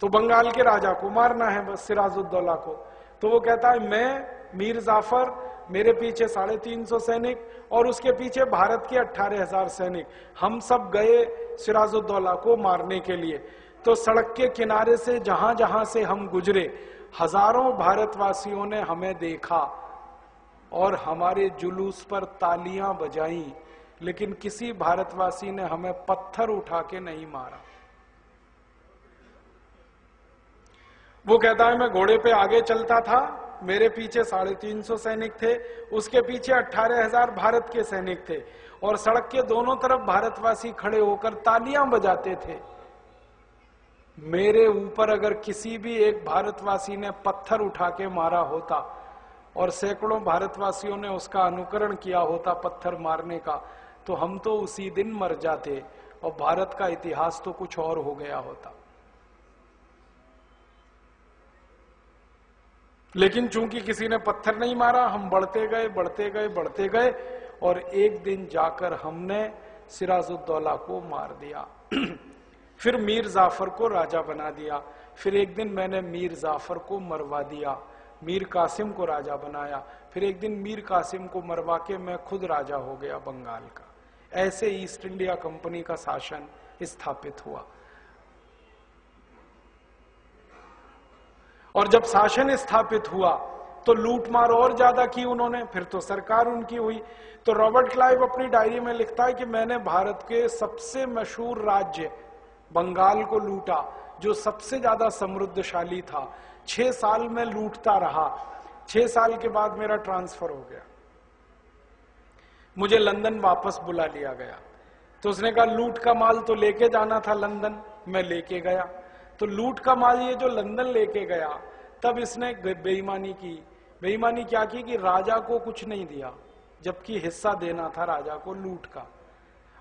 तो बंगाल के राजा को मारना है बस, सिराजुद्दौला को। तो वो कहता है मैं मीर जाफर, मेरे पीछे 350 सैनिक और उसके पीछे भारत के 18,000 सैनिक, हम सब गए सिराजुद्दौला को मारने के लिए। तो सड़क के किनारे से जहां जहां से हम गुजरे, हजारों भारतवासियों ने हमें देखा और हमारे जुलूस पर तालियां बजाई, लेकिन किसी भारतवासी ने हमें पत्थर उठा के नहीं मारा। वो कहता है मैं घोड़े पे आगे चलता था, मेरे पीछे 350 सैनिक थे, उसके पीछे 18,000 भारत के सैनिक थे और सड़क के दोनों तरफ भारतवासी खड़े होकर तालियां बजाते थे। मेरे ऊपर अगर किसी भी एक भारतवासी ने पत्थर उठा के मारा होता और सैकड़ों भारतवासियों ने उसका अनुकरण किया होता पत्थर मारने का, तो हम तो उसी दिन मर जाते और भारत का इतिहास तो कुछ और हो गया होता। लेकिन चूंकि किसी ने पत्थर नहीं मारा, हम बढ़ते गए बढ़ते गए बढ़ते गए और एक दिन जाकर हमने सिराजुद्दौला को मार दिया। फिर मीर जाफर को राजा बना दिया। फिर एक दिन मैंने मीर जाफर को मरवा दिया, मीर कासिम को राजा बनाया। फिर एक दिन मीर कासिम को मरवा के मैं खुद राजा हो गया बंगाल का। ऐसे ईस्ट इंडिया कंपनी का शासन स्थापित हुआ। और जब शासन स्थापित हुआ तो लूटमार और ज्यादा की उन्होंने, फिर तो सरकार उनकी हुई। तो रॉबर्ट क्लाइव अपनी डायरी में लिखता है कि मैंने भारत के सबसे मशहूर राज्य बंगाल को लूटा, जो सबसे ज्यादा समृद्धशाली था। 6 साल में लूटता रहा। 6 साल के बाद मेरा ट्रांसफर हो गया, मुझे लंदन वापस बुला लिया गया। तो उसने कहा लूट का माल तो लेके जाना था लंदन, मैं लेके गया। तो लूट का माल ये जो लंदन लेके गया, तब इसने बेईमानी की। बेईमानी क्या की कि राजा को कुछ नहीं दिया, जबकि हिस्सा देना था राजा को लूट का,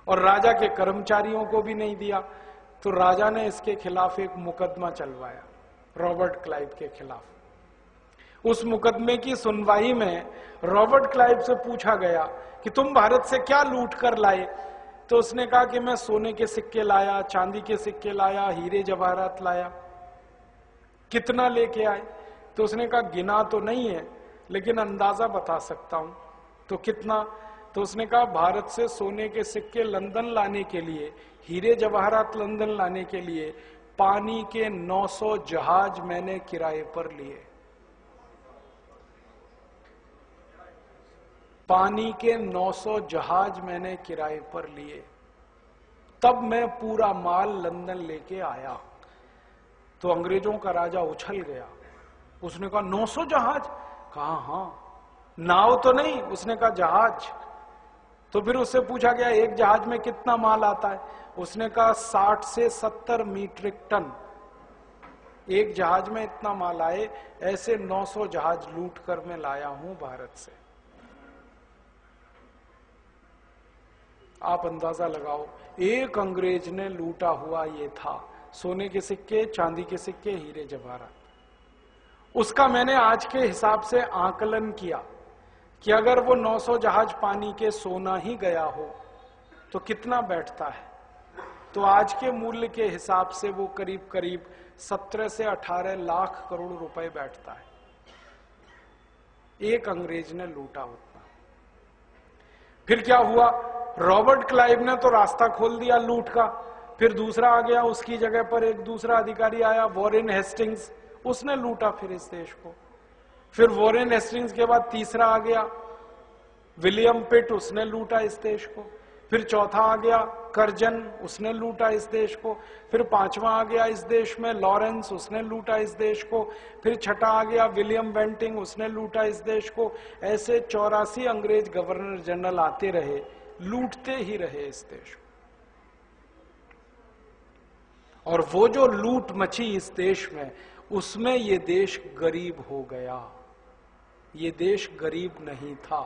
और राजा के कर्मचारियों को भी नहीं दिया। तो राजा ने इसके खिलाफ एक मुकदमा चलवाया, रॉबर्ट क्लाइव के खिलाफ। उस मुकदमे की सुनवाई में रॉबर्ट क्लाइव से पूछा गया कि तुम भारत से क्या लूट कर लाए? तो उसने कहा कि मैं सोने के सिक्के लाया, चांदी के सिक्के लाया, हीरे जवाहरात लाया। कितना लेके आए? तो उसने कहा गिना तो नहीं है, लेकिन अंदाजा बता सकता हूं। तो कितना? तो उसने कहा भारत से सोने के सिक्के लंदन लाने के लिए, हीरे जवाहरात लंदन लाने के लिए पानी के 900 जहाज मैंने किराए पर लिए। पानी के 900 जहाज मैंने किराए पर लिए, तब मैं पूरा माल लंदन लेके आया। तो अंग्रेजों का राजा उछल गया। उसने कहा 900 जहाज? कहा हाँ। नाव तो नहीं? उसने कहा जहाज। तो फिर उससे पूछा गया एक जहाज में कितना माल आता है? उसने कहा 60 से 70 मीट्रिक टन। एक जहाज में इतना माल आए, ऐसे 900 जहाज लूट कर मैं लाया हूं भारत से। आप अंदाजा लगाओ, एक अंग्रेज ने लूटा हुआ ये था सोने के सिक्के, चांदी के सिक्के, हीरे जवाहरात। उसका मैंने आज के हिसाब से आकलन किया कि अगर वो 900 जहाज पानी के सोना ही गया हो तो कितना बैठता है। तो आज के मूल्य के हिसाब से वो करीब करीब 17 से 18 लाख करोड़ रुपए बैठता है। एक अंग्रेज ने लूटा उतना। फिर क्या हुआ? रॉबर्ट क्लाइव ने तो रास्ता खोल दिया लूट का। फिर दूसरा आ गया, उसकी जगह पर एक दूसरा अधिकारी आया, वॉरेन हेस्टिंग्स, उसने लूटा फिर इस देश को। फिर वॉरेन हेस्टिंग्स के बाद तीसरा आ गया विलियम पिट, उसने लूटा इस देश को। फिर चौथा आ गया कर्जन, उसने लूटा इस देश को। फिर पांचवा आ गया इस देश में लॉरेंस, उसने लूटा इस देश को। फिर छठा आ गया विलियम बेंटिंग, उसने लूटा इस देश को। ऐसे 84 अंग्रेज गवर्नर जनरल आते रहे, लूटते ही रहे इस देश को। और वो जो लूट मची इस देश में, उसमें ये देश गरीब हो गया। ये देश गरीब नहीं था,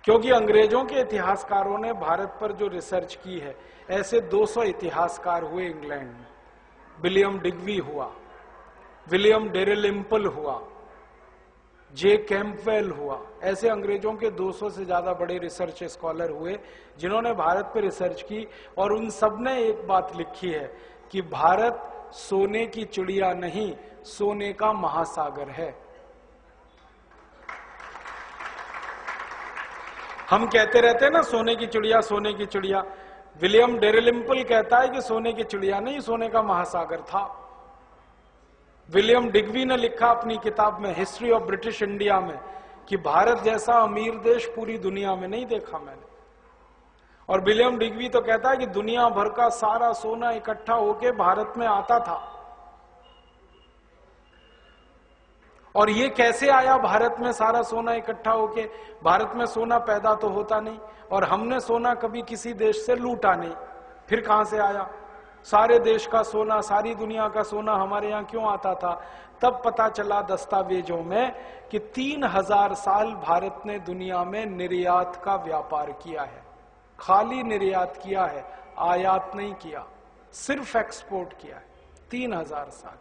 क्योंकि अंग्रेजों के इतिहासकारों ने भारत पर जो रिसर्च की है, ऐसे 200 इतिहासकार हुए इंग्लैंड में। विलियम डिग्वी हुआ, विलियम डेरेलिम्पल हुआ, जे कैंपवेल हुआ। ऐसे अंग्रेजों के 200 से ज्यादा बड़े रिसर्च स्कॉलर हुए जिन्होंने भारत पर रिसर्च की। और उन सब ने एक बात लिखी है कि भारत सोने की चिड़िया नहीं, सोने का महासागर है। हम कहते रहते हैं ना सोने की चिड़िया, सोने की चिड़िया। विलियम डेरेलिम्पल कहता है कि सोने की चिड़िया नहीं, सोने का महासागर था। विलियम डिग्वी ने लिखा अपनी किताब में हिस्ट्री ऑफ ब्रिटिश इंडिया में कि भारत जैसा अमीर देश पूरी दुनिया में नहीं देखा मैंने। और विलियम डिग्वी तो कहता है कि दुनिया भर का सारा सोना इकट्ठा होके भारत में आता था। और ये कैसे आया भारत में सारा सोना इकट्ठा होके? भारत में सोना पैदा तो होता नहीं, और हमने सोना कभी किसी देश से लूटा नहीं, फिर कहां से आया? सारे देश का सोना, सारी दुनिया का सोना हमारे यहां क्यों आता था? तब पता चला दस्तावेजों में कि 3000 साल भारत ने दुनिया में निर्यात का व्यापार किया है। खाली निर्यात किया है, आयात नहीं किया, सिर्फ एक्सपोर्ट किया है 3000 साल।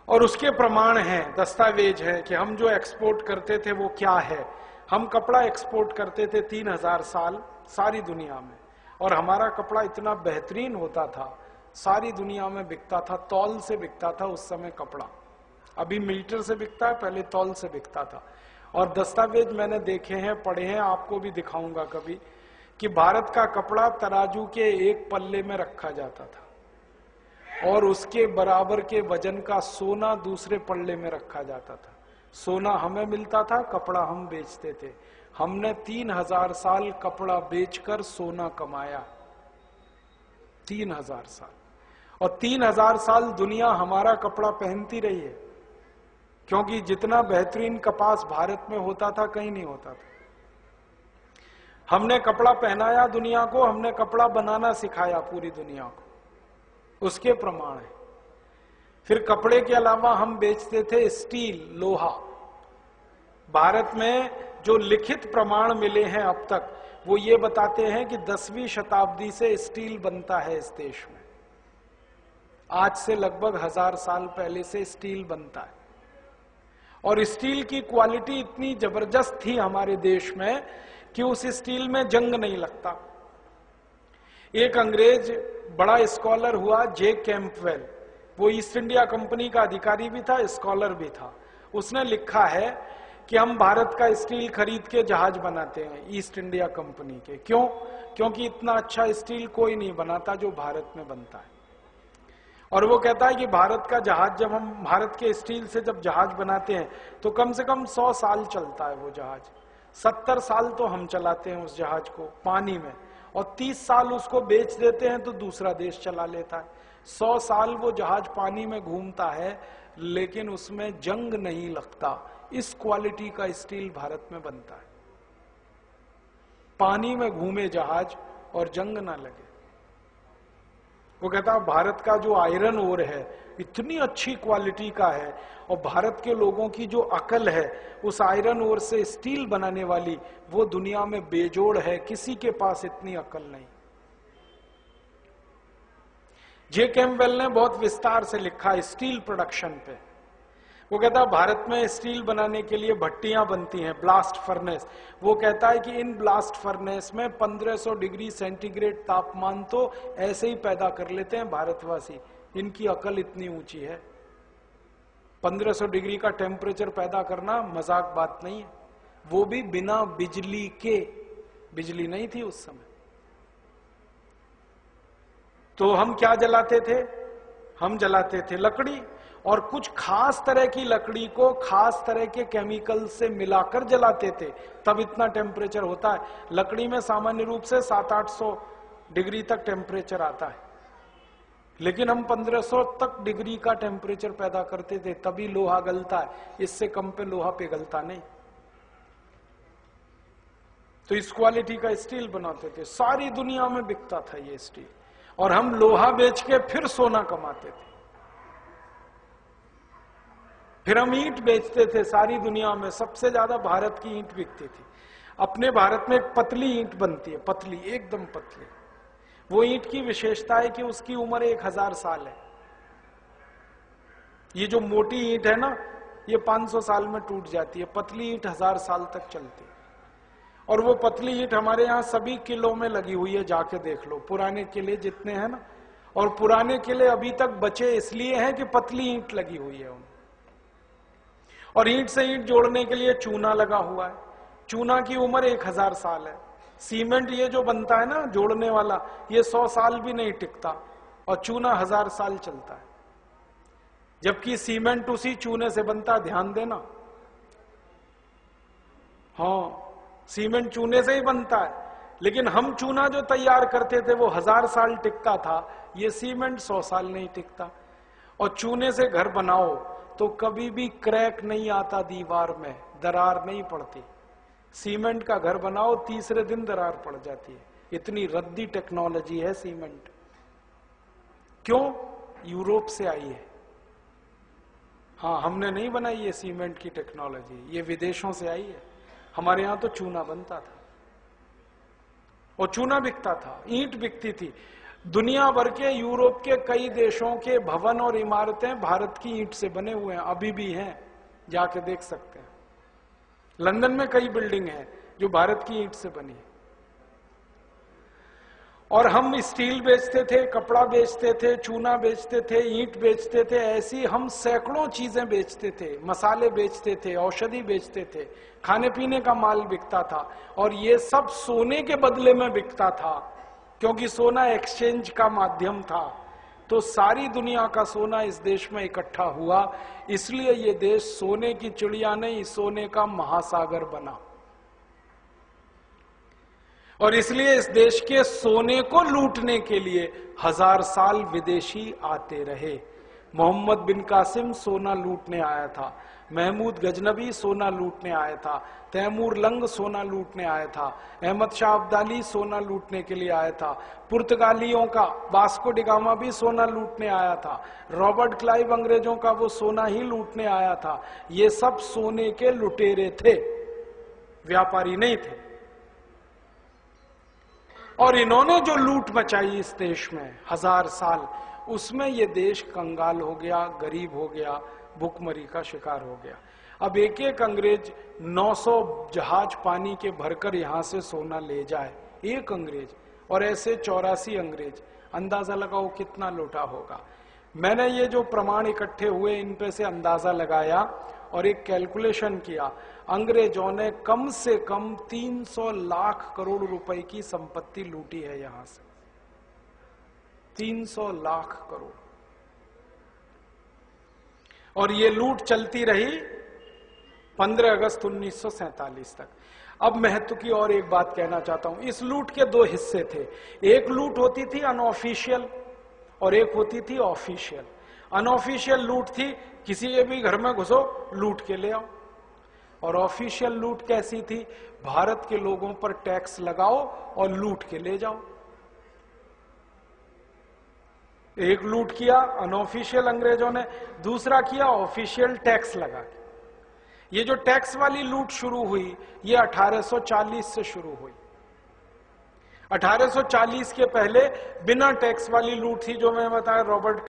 और उसके प्रमाण हैं, दस्तावेज है कि हम जो एक्सपोर्ट करते थे वो क्या है। हम कपड़ा एक्सपोर्ट करते थे 3000 साल सारी दुनिया में, और हमारा कपड़ा इतना बेहतरीन होता था, सारी दुनिया में बिकता था, तौल से बिकता था उस समय कपड़ा। अभी मीटर से बिकता है, पहले तौल से बिकता था। और दस्तावेज मैंने देखे हैं, पढ़े हैं, आपको भी दिखाऊंगा कभी, कि भारत का कपड़ा तराजू के एक पल्ले में रखा जाता था और उसके बराबर के वजन का सोना दूसरे पल्ले में रखा जाता था। सोना हमें मिलता था, कपड़ा हम बेचते थे। हमने 3000 साल कपड़ा बेचकर सोना कमाया, 3000 साल। और 3000 साल दुनिया हमारा कपड़ा पहनती रही है, क्योंकि जितना बेहतरीन कपास भारत में होता था कहीं नहीं होता था। हमने कपड़ा पहनाया दुनिया को, हमने कपड़ा बनाना सिखाया पूरी दुनिया को, उसके प्रमाण है। फिर कपड़े के अलावा हम बेचते थे स्टील, लोहा। भारत में जो लिखित प्रमाण मिले हैं अब तक, वो ये बताते हैं कि 10वीं शताब्दी से स्टील बनता है इस देश में। आज से लगभग 1000 साल पहले से स्टील बनता है। और स्टील की क्वालिटी इतनी जबरदस्त थी हमारे देश में कि उस स्टील में जंग नहीं लगता। एक अंग्रेज बड़ा स्कॉलर हुआ, जे कैंपवेल, वो ईस्ट इंडिया कंपनी का अधिकारी भी था, स्कॉलर भी था। उसने लिखा है कि हम भारत का स्टील खरीद के जहाज बनाते हैं ईस्ट इंडिया कंपनी के। क्यों? क्योंकि इतना अच्छा स्टील कोई नहीं बनाता जो भारत में बनता है। और वो कहता है कि भारत का जहाज, जब हम भारत के स्टील से जब जहाज बनाते हैं तो कम से कम 100 साल चलता है वो जहाज। 70 साल तो हम चलाते हैं उस जहाज को पानी में, और 30 साल उसको बेच देते हैं तो दूसरा देश चला लेता है। 100 साल वो जहाज पानी में घूमता है, लेकिन उसमें जंग नहीं लगता। इस क्वालिटी का स्टील भारत में बनता है, पानी में घूमे जहाज और जंग ना लगे। वो कहता है भारत का जो आयरन ओर है इतनी अच्छी क्वालिटी का है, और भारत के लोगों की जो अकल है उस आयरन ओर से स्टील बनाने वाली, वो दुनिया में बेजोड़ है, किसी के पास इतनी अकल नहीं। जे कैम्पबेल ने बहुत विस्तार से लिखा स्टील प्रोडक्शन पे। वो कहता है भारत में स्टील बनाने के लिए भट्टियां बनती हैं, ब्लास्ट फर्नेस। वो कहता है कि इन ब्लास्ट फर्नेस में 1500 डिग्री सेंटीग्रेड तापमान तो ऐसे ही पैदा कर लेते हैं भारतवासी, इनकी अकल इतनी ऊंची है। 1500 डिग्री का टेम्परेचर पैदा करना मजाक बात नहीं है, वो भी बिना बिजली के। बिजली नहीं थी उस समय। तो हम क्या जलाते थे? हम जलाते थे लकड़ी, और कुछ खास तरह की लकड़ी को खास तरह के केमिकल से मिलाकर जलाते थे, तब इतना टेम्परेचर होता है। लकड़ी में सामान्य रूप से 700-800 डिग्री तक टेम्परेचर आता है, लेकिन हम 1500 तक डिग्री का टेम्परेचर पैदा करते थे, तभी लोहा गलता है। इससे कम पे लोहा पिघलता नहीं। तो इस क्वालिटी का स्टील बनाते थे, सारी दुनिया में बिकता था ये स्टील, और हम लोहा बेच के फिर सोना कमाते थे। फिर हम ईंट बेचते थे, सारी दुनिया में सबसे ज्यादा भारत की ईंट बिकती थी। अपने भारत में एक पतली ईंट बनती है, पतली, एकदम पतली। वो ईंट की विशेषता है कि उसकी उम्र 1000 साल है। ये जो मोटी ईंट है ना, ये 500 साल में टूट जाती है, पतली ईंट 1000 साल तक चलती है। और वो पतली ईंट हमारे यहाँ सभी किलों में लगी हुई है, जाके देख लो। पुराने किले जितने हैं ना, और पुराने किले अभी तक बचे इसलिए हैं कि पतली ईंट लगी हुई है उनमें, और ईंट से ईंट जोड़ने के लिए चूना लगा हुआ है। चूना की उम्र 1000 साल है। सीमेंट ये जो बनता है ना जोड़ने वाला, ये 100 साल भी नहीं टिकता, और चूना 1000 साल चलता है, जबकि सीमेंट उसी चूने से बनता है। ध्यान देना, हाँ सीमेंट चूने से ही बनता है, लेकिन हम चूना जो तैयार करते थे वो 1000 साल टिकता था, ये सीमेंट 100 साल नहीं टिकता। और चूने से घर बनाओ तो कभी भी क्रैक नहीं आता, दीवार में दरार नहीं पड़ती। सीमेंट का घर बनाओ तीसरे दिन दरार पड़ जाती है, इतनी रद्दी टेक्नोलॉजी है सीमेंट। क्यों? यूरोप से आई है। हाँ, हमने नहीं बनाई ये सीमेंट की टेक्नोलॉजी, ये विदेशों से आई है। हमारे यहां तो चूना बनता था और चूना बिकता था, ईंट बिकती थी। दुनिया भर के यूरोप के कई देशों के भवन और इमारतें भारत की ईंट से बने हुए हैं, अभी भी हैं, जाके देख सकते हैं। लंदन में कई बिल्डिंग हैं जो भारत की ईंट से बनी है। और हम स्टील बेचते थे, कपड़ा बेचते थे, चूना बेचते थे, ईंट बेचते थे, ऐसी हम सैकड़ों चीजें बेचते थे, मसाले बेचते थे, औषधि बेचते थे, खाने पीने का माल बिकता था, और ये सब सोने के बदले में बिकता था, क्योंकि सोना एक्सचेंज का माध्यम था। तो सारी दुनिया का सोना इस देश में इकट्ठा हुआ, इसलिए ये देश सोने की चिड़िया नहीं, सोने का महासागर बना। और इसलिए इस देश के सोने को लूटने के लिए 1000 साल विदेशी आते रहे। मोहम्मद बिन कासिम सोना लूटने आया था, महमूद गजनबी सोना लूटने आया था, तैमूर लंग सोना लूटने आया था, अहमद शाह अब्दाली सोना लूटने के लिए आया था, पुर्तगालियों का वास्को डिगामा भी सोना लूटने आया था, रॉबर्ट क्लाइव अंग्रेजों का वो सोना ही लूटने आया था। ये सब सोने के लुटेरे थे, व्यापारी नहीं थे। और इन्होंने जो लूट मचाई इस देश में 1000 साल, उसमें ये देश कंगाल हो गया, गरीब हो गया, भुखमरी का शिकार हो गया। अब एक एक अंग्रेज 900 जहाज पानी के भरकर यहां से सोना ले जाए, एक अंग्रेज, और ऐसे 84 अंग्रेज, अंदाजा लगाओ कितना लूटा होगा। मैंने ये जो प्रमाण इकट्ठे हुए इन पे से अंदाजा लगाया और एक कैलकुलेशन किया। अंग्रेजों ने कम से कम 300 लाख करोड़ रुपए की संपत्ति लूटी है यहां से, 300 लाख करोड़। और ये लूट चलती रही 15 अगस्त 1947 तक। अब महत्व की और एक बात कहना चाहता हूं। इस लूट के दो हिस्से थे। एक लूट होती थी अनऑफिशियल और एक होती थी ऑफिशियल। अनऑफिशियल लूट थी, किसी के भी घर में घुसो, लूट के ले आओ। और ऑफिशियल लूट कैसी थी? भारत के लोगों पर टैक्स लगाओ और लूट के ले जाओ। एक लूट किया अनऑफिशियल अंग्रेजों ने, दूसरा किया ऑफिशियल टैक्स लगा के। ये जो टैक्स वाली लूट शुरू हुई, ये 1840 से शुरू हुई। 1840 के पहले बिना टैक्स वाली लूट थी, जो मैं बताया रॉबर्ट